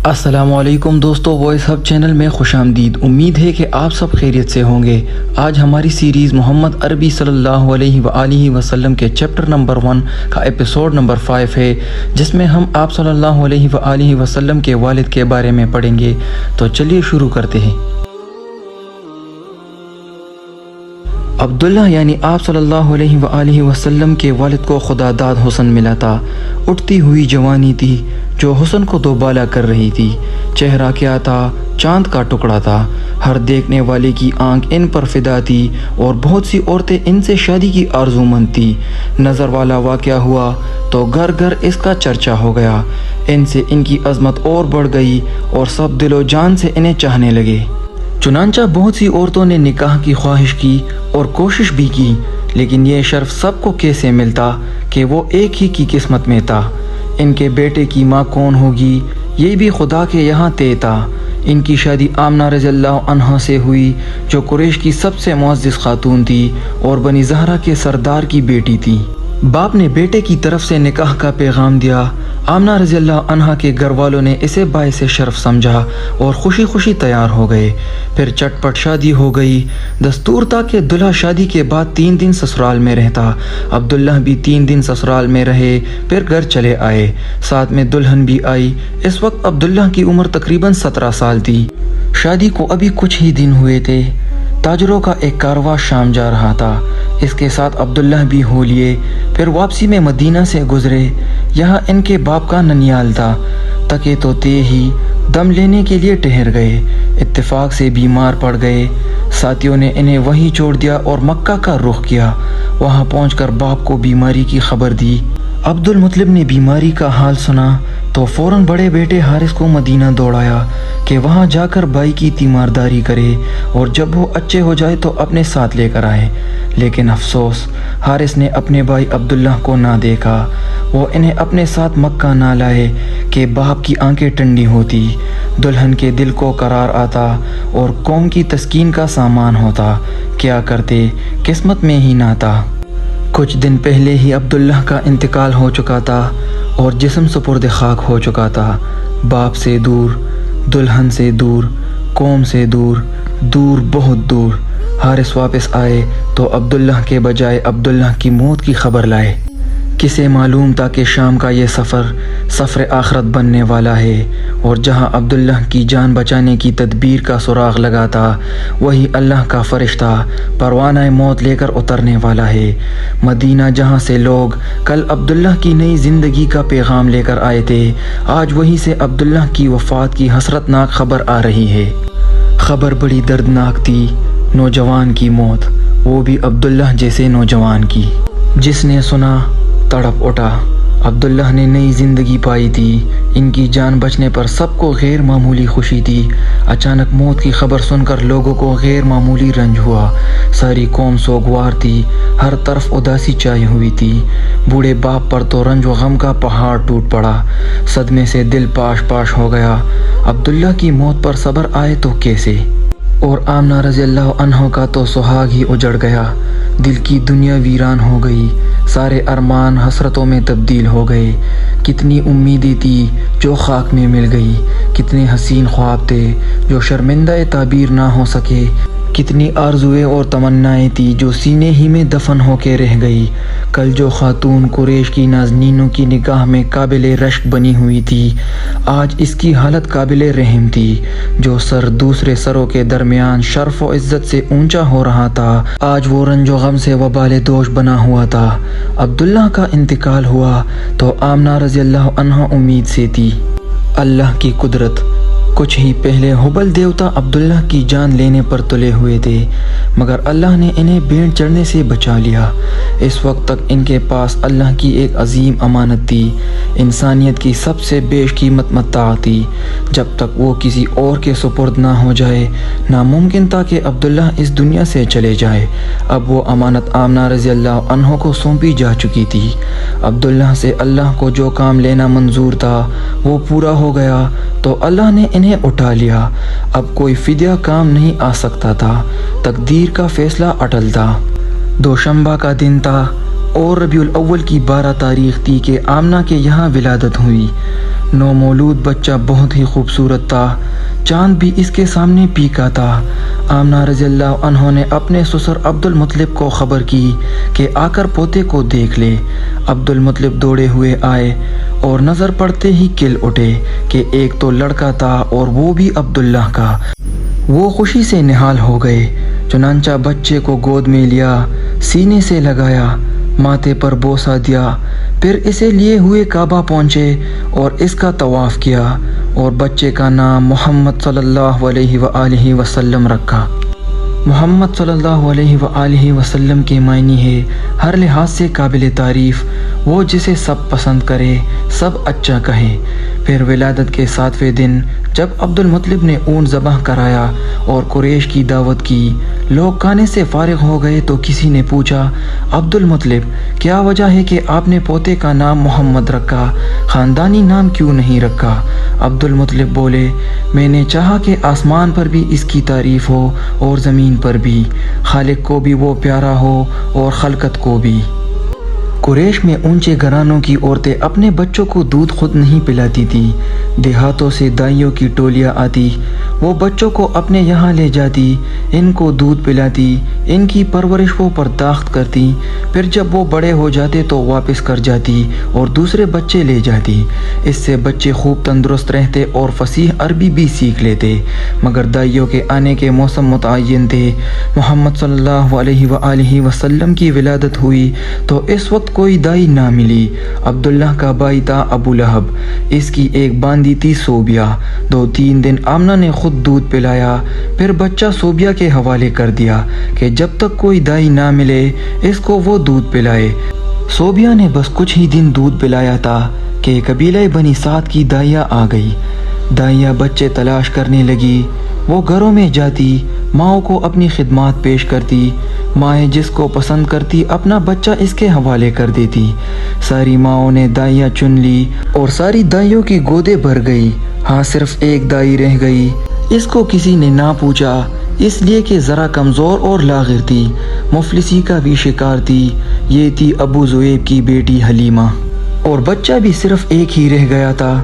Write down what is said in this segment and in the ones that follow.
السلام علیکم دوستو، وائس ہب چینل میں خوش آمدید۔ امید ہے کہ آپ سب خیریت سے ہوں گے۔ آج ہماری سیریز محمد عربی صلی اللہ علیہ وآلہ وسلم کے چیپٹر نمبر 1 کا ایپیسوڈ نمبر 5 ہے، جس میں ہم آپ صلی اللہ علیہ وآلہ وسلم کے والد کے بارے میں پڑھیں گے۔ تو چلیے شروع کرتے ہیں۔ عبداللہ یعنی آپ صلی اللہ علیہ وآلہ وسلم کے والد کو خدا داد حسن ملا تھا۔ اٹھتی ہوئی جوانی تھی جو حسن کو دوبالا کر رہی تھی۔ چہرہ کیا تھا، چاند کا ٹکڑا تھا۔ ہر دیکھنے والے کی آنکھ ان پر فدا تھی اور بہت سی عورتیں ان سے شادی کی آرزو مند تھی۔ نظر والا واقعہ ہوا تو گھر گھر اس کا چرچا ہو گیا۔ ان سے ان کی عظمت اور بڑھ گئی اور سب دل و جان سے انہیں چاہنے لگے۔ چنانچہ بہت سی عورتوں نے نکاح کی خواہش کی اور کوشش بھی کی، لیکن یہ شرف سب کو کیسے ملتا کہ وہ ایک ہی کی قسمت میں تھا۔ ان کے بیٹے کی ماں کون ہوگی، یہ بھی خدا کے یہاں طے تھا۔ ان کی شادی آمنہ رضی اللہ عنہا سے ہوئی، جو قریش کی سب سے معزز خاتون تھی اور بنی زہرہ کے سردار کی بیٹی تھی۔ باپ نے بیٹے کی طرف سے نکاح کا پیغام دیا۔ آمنہ رضی اللہ عنہا کے گھر والوں نے اسے باعث شرف سمجھا اور خوشی خوشی تیار ہو گئے۔ پھر چٹ پٹ شادی ہو گئی۔ دستور تھا کہ دلہا شادی کے بعد 3 دن سسرال میں رہتا۔ عبداللہ بھی 3 دن سسرال میں رہے، پھر گھر چلے آئے۔ ساتھ میں دلہن بھی آئی۔ اس وقت عبداللہ کی عمر تقریباً 17 سال تھی۔ شادی کو ابھی کچھ ہی دن ہوئے تھے۔ تاجروں کا ایک کارواں شام جا رہا تھا، اس کے ساتھ عبداللہ بھی ہو لیے۔ پھر واپسی میں مدینہ سے گزرے۔ یہاں ان کے باپ کا ننیال تھا۔ تکے تو تے ہی دم لینے کے لیے ٹھہر گئے۔ اتفاق سے بیمار پڑ گئے۔ ساتھیوں نے انہیں وہیں چھوڑ دیا اور مکہ کا رخ کیا۔ وہاں پہنچ کر باپ کو بیماری کی خبر دی۔ عبد المطلب نے بیماری کا حال سنا تو فوراً بڑے بیٹے حارث کو مدینہ دوڑایا کہ وہاں جا کر بھائی کی تیمارداری کرے اور جب وہ اچھے ہو جائے تو اپنے ساتھ لے کر آئے۔ لیکن افسوس، حارث نے اپنے بھائی عبداللہ کو نہ دیکھا۔ وہ انہیں اپنے ساتھ مکہ نہ لائے کہ باپ کی آنکھیں ٹھنڈی ہوتی، دلہن کے دل کو قرار آتا اور قوم کی تسکین کا سامان ہوتا۔ کیا کرتے، قسمت میں ہی نہ تھا۔ کچھ دن پہلے ہی عبداللہ کا انتقال ہو چکا تھا اور جسم سپرد خاک ہو چکا تھا۔ باپ سے دور، دلہن سے دور، قوم سے دور، دور بہت دور۔ حارث واپس آئے تو عبداللہ کے بجائے عبداللہ کی موت کی خبر لائے۔ کسے معلوم تھا کہ شام کا یہ سفر آخرت بننے والا ہے، اور جہاں عبداللہ کی جان بچانے کی تدبیر کا سراغ لگا تھا، وہی اللہ کا فرشتہ پروانہ موت لے کر اترنے والا ہے۔ مدینہ جہاں سے لوگ کل عبداللہ کی نئی زندگی کا پیغام لے کر آئے تھے، آج وہیں سے عبداللہ کی وفات کی حسرتناک خبر آ رہی ہے۔ خبر بڑی دردناک تھی۔ نوجوان کی موت، وہ بھی عبداللہ جیسے نوجوان کی۔ جس نے سنا تڑپ اٹھا۔ عبداللہ نے نئی زندگی پائی تھی۔ ان کی جان بچنے پر سب کو غیر معمولی خوشی تھی۔ اچانک موت کی خبر سن کر لوگوں کو غیر معمولی رنج ہوا۔ ساری قوم سوگوار تھی، ہر طرف اداسی چھائی ہوئی تھی۔ بوڑھے باپ پر تو رنج و غم کا پہاڑ ٹوٹ پڑا۔ صدمے سے دل پاش پاش ہو گیا۔ عبداللہ کی موت پر صبر آئے تو کیسے، اور آمنہ رضی اللہ عنہ کا تو سہاگ ہی اجڑ گیا۔ دل کی دنیا ویران ہو گئی۔ سارے ارمان حسرتوں میں تبدیل ہو گئے۔ کتنی امیدیں تھی جو خاک میں مل گئی، کتنے حسین خواب تھے جو شرمندہ تعبیر نہ ہو سکے، کتنی آرزویں اور تمنائیں تھی جو سینے ہی میں دفن ہو کے رہ گئی۔ کل جو خاتون قریش کی نازنینوں کی نگاہ میں قابل رشک بنی ہوئی تھی، آج اس کی حالت قابل رحم تھی۔ جو سر دوسرے سروں کے درمیان شرف و عزت سے اونچا ہو رہا تھا، آج وہ رنج و غم سے وبال دوش بنا ہوا تھا۔ عبداللہ کا انتقال ہوا تو آمنہ رضی اللہ عنہ امید سے تھی۔ اللہ کی قدرت، کچھ ہی پہلے حبل دیوتا عبداللہ کی جان لینے پر تلے ہوئے تھے، مگر اللہ نے انہیں بھیڑ چڑھنے سے بچا لیا۔ اس وقت تک ان کے پاس اللہ کی ایک عظیم امانت تھی، انسانیت کی سب سے بیش قیمت متاع تھی۔ جب تک وہ کسی اور کے سپرد نہ ہو جائے، ناممکن تھا کہ عبداللہ اس دنیا سے چلے جائے۔ اب وہ امانت آمنہ رضی اللہ عنہ کو سونپی جا چکی تھی۔ عبداللہ سے اللہ کو جو کام لینا منظور تھا وہ پورا ہو گیا تو اللہ نے انہیں اٹھا لیا۔ اب کوئی فدیہ کام نہیں آ سکتا تھا۔ تقدیر کا فیصلہ اٹل تھا۔ دوشنبہ کا دن تھا اور ربیع الاول کی 12 تاریخ تھی کہ آمنہ کے یہاں ولادت ہوئی۔ نومولود بچہ بہت ہی خوبصورت تھا، چاند بھی اس کے سامنے پیکا تھا۔ آمنہ رضی اللہ عنہ نے اپنے سسر عبد المطلب کو خبر کی کہ آ کر پوتے کو دیکھ لے۔ عبد المطلب دوڑے ہوئے آئے اور نظر پڑتے ہی کھل اٹھے کہ ایک تو لڑکا تھا اور وہ بھی عبداللہ کا۔ وہ خوشی سے نہال ہو گئے، چنانچہ بچے کو گود میں لیا، سینے سے لگایا، ماتھے پر بوسہ دیا، پھر اسے لیے ہوئے کعبہ پہنچے اور اس کا طواف کیا اور بچے کا نام محمد صلی اللہ علیہ وآلہ وسلم رکھا۔ محمد صلی اللہ علیہ وآلہ وسلم کے معنی ہے ہر لحاظ سے قابل تعریف، وہ جسے سب پسند کرے، سب اچھا کہے۔ پھر ولادت کے 7ویں دن جب عبد المطلب نے اونٹ ذبح کرایا اور قریش کی دعوت کی، لوگ کھانے سے فارغ ہو گئے تو کسی نے پوچھا، عبد المطلب کیا وجہ ہے کہ آپ نے پوتے کا نام محمد رکھا، خاندانی نام کیوں نہیں رکھا؟ عبد المطلب بولے، میں نے چاہا کہ آسمان پر بھی اس کی تعریف ہو اور زمین پر بھی، خالق کو بھی وہ پیارا ہو اور خلقت کو بھی۔ قریش میں اونچے گھرانوں کی عورتیں اپنے بچوں کو دودھ خود نہیں پلاتی تھیں، دیہاتوں سے دائیوں کی ٹولیاں آتی، وہ بچوں کو اپنے یہاں لے جاتی، ان کو دودھ پلاتی، ان کی پرورش وہ پرداخت کرتی، پھر جب وہ بڑے ہو جاتے تو واپس کر جاتی اور دوسرے بچے لے جاتی۔ اس سے بچے خوب تندرست رہتے اور فصیح عربی بھی سیکھ لیتے، مگر دائیوں کے آنے کے موسم متعین تھے۔ محمد صلی اللہ علیہ وآلہ وسلم کی ولادت ہوئی تو اس وقت کوئی دائی نہ ملی۔ عبداللہ کا بھائی تھا ابو لہب، اس کی ایک باندی تھی صوبیہ۔ 2-3 دن آمنہ نے خود دودھ پلایا، پھر بچہ صوبیہ کے حوالے کر دیا کہ جب تک کوئی دائی نہ ملے اس کو وہ دودھ پلائے۔ صوبیہ نے بس کچھ ہی دن دودھ پلایا تھا کہ قبیلہ بنی سعد کی دائیاں آ گئی۔ دائیاں بچے تلاش کرنے لگی، وہ گھروں میں جاتی، ماؤں کو اپنی خدمات پیش کرتی، مائیں جس کو پسند کرتی اپنا بچہ اس کے حوالے کر دیتی۔ ساری ماؤں نے دائیاں چن لی اور ساری دائیوں کی گودیں بھر گئی، ہاں صرف ایک دائی رہ گئی۔ اس کو کسی نے نہ پوچھا، اس لیے کہ ذرا کمزور اور لاغر تھی، مفلسی کا بھی شکار تھی۔ یہ تھی ابو ذؤیب کی بیٹی حلیمہ، اور بچہ بھی صرف ایک ہی رہ گیا تھا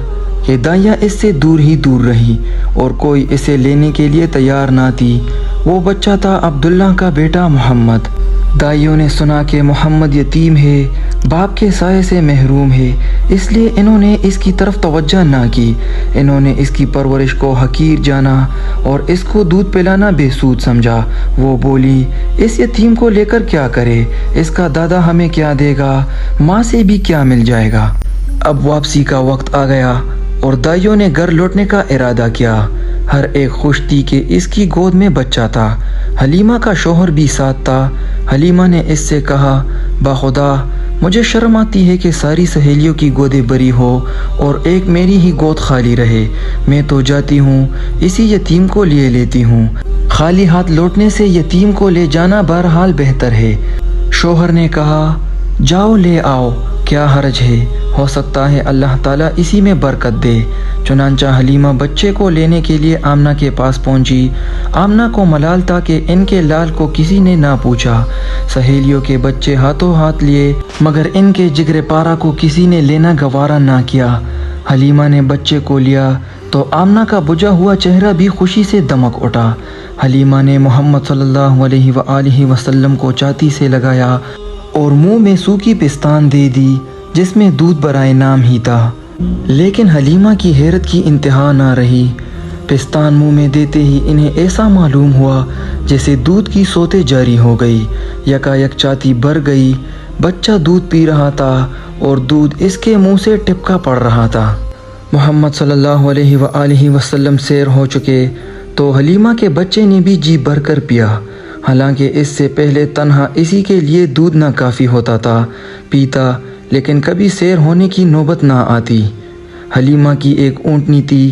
کہ دائیاں اس سے دور ہی دور رہی اور کوئی اسے لینے کے لیے تیار نہ تھی۔ وہ بچہ تھا عبداللہ کا بیٹا محمد۔ دائیوں نے سنا کہ محمد یتیم ہے، باپ کے سائے سے محروم ہے، اس لیے انہوں نے اس کی طرف توجہ نہ کی۔ انہوں نے اس کی پرورش کو حقیر جانا اور اس کو دودھ پلانا بے سود سمجھا۔ وہ بولی، اس یتیم کو لے کر کیا کرے، اس کا دادا ہمیں کیا دے گا، ماں سے بھی کیا مل جائے گا۔ اب واپسی کا وقت آ گیا اور دائیوں نے گھر لوٹنے کا ارادہ کیا۔ ہر ایک خوش تھی کہ اس کی گود میں بچہ تھا۔ حلیمہ کا شوہر بھی ساتھ تھا۔ حلیمہ نے اس سے کہا، بخدا مجھے شرم آتی ہے کہ ساری سہیلیوں کی گودیں بری ہو اور ایک میری ہی گود خالی رہے، میں تو جاتی ہوں اسی یتیم کو لیے لیتی ہوں، خالی ہاتھ لوٹنے سے یتیم کو لے جانا بہرحال بہتر ہے۔ شوہر نے کہا، جاؤ لے آؤ، کیا حرج ہے، ہو سکتا ہے اللہ تعالیٰ اسی میں برکت دے۔ چنانچہ حلیمہ بچے کو لینے کے لیے آمنہ کے پاس پہنچی۔ آمنہ کو ملال تھا کہ ان کے لال کو کسی نے نہ پوچھا۔ سہیلیوں کے بچے ہاتھوں ہاتھ لیے، مگر ان کے جگر پارا کو کسی نے لینا گوارا نہ کیا۔ حلیمہ نے بچے کو لیا تو آمنہ کا بجھا ہوا چہرہ بھی خوشی سے دمک اٹھا۔ حلیمہ نے محمد صلی اللہ علیہ وآلہ وسلم کو چھاتی سے لگایا اور منہ میں سوکھی پستان دے دی جس میں دودھ برائے نام ہی تھا، لیکن حلیمہ کی حیرت کی انتہا نہ رہی۔ پستان منہ میں دیتے ہی انہیں ایسا معلوم ہوا جیسے دودھ کی سوتیں جاری ہو گئی، یکایک چھاتی بھر گئی، بچہ دودھ پی رہا تھا اور دودھ اس کے منہ سے ٹپکا پڑ رہا تھا۔ محمد صلی اللہ علیہ وآلہ وسلم سیر ہو چکے تو حلیمہ کے بچے نے بھی جی بھر کر پیا، حالانکہ اس سے پہلے تنہا اسی کے لیے دودھ نہ کافی ہوتا تھا، پیتا لیکن کبھی سیر ہونے کی نوبت نہ آتی۔ حلیمہ کی ایک اونٹنی تھی،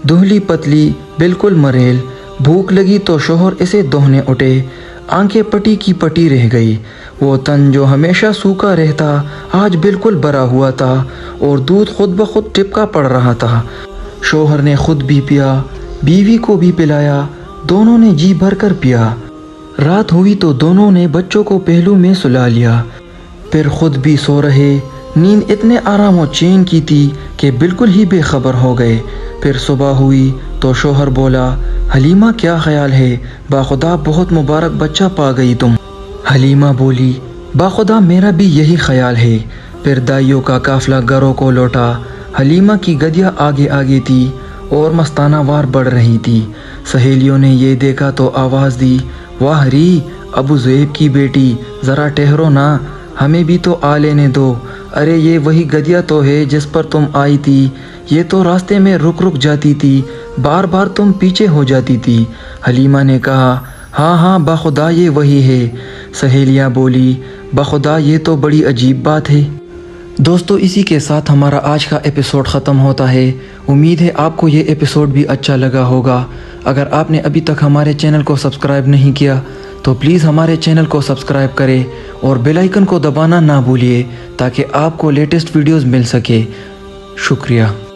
دہلی پتلی، بالکل مریل۔ بھوک لگی تو شوہر اسے دوہنے اٹھے، آنکھیں پٹی کی پٹی رہ گئی۔ وہ تن جو ہمیشہ سوکھا رہتا آج بالکل بھرا ہوا تھا اور دودھ خود بخود ٹپکا پڑ رہا تھا۔ شوہر نے خود بھی پیا، بیوی کو بھی پلایا، دونوں نے جی بھر کر پیا۔ رات ہوئی تو دونوں نے بچوں کو پہلو میں سلا لیا، پھر خود بھی سو رہے۔ نیند اتنے آرام و چین کی تھی کہ بالکل ہی بے خبر ہو گئے۔ پھر صبح ہوئی تو شوہر بولا، حلیمہ کیا خیال ہے؟ باخدا بہت مبارک بچہ پا گئی تم۔ حلیمہ بولی، باخدا میرا بھی یہی خیال ہے۔ پھر دائیوں کا قافلہ گھروں کو لوٹا۔ حلیمہ کی گدیا آگے آگے تھی اور مستانہ وار بڑھ رہی تھی۔ سہیلیوں نے یہ دیکھا تو آواز دی، واہ ری، ابو ذئیب کی بیٹی، ذرا ٹھہرو نا، ہمیں بھی تو آ لینے دو۔ ارے یہ وہی گدیا تو ہے جس پر تم آئی تھی، یہ تو راستے میں رک جاتی تھی، بار بار تم پیچھے ہو جاتی تھی۔ حلیمہ نے کہا، ہاں ہاں باخدا یہ وہی ہے۔ سہیلیاں بولی، باخدا یہ تو بڑی عجیب بات ہے۔ دوستو اسی کے ساتھ ہمارا آج کا ایپیسوڈ ختم ہوتا ہے۔ امید ہے آپ کو یہ ایپیسوڈ بھی اچھا لگا ہوگا۔ اگر آپ نے ابھی تک ہمارے چینل کو سبسکرائب نہیں کیا تو پلیز ہمارے چینل کو سبسکرائب کریں اور بیل آئیکن کو دبانا نہ بھولیے تاکہ آپ کو لیٹسٹ ویڈیوز مل سکے۔ شکریہ۔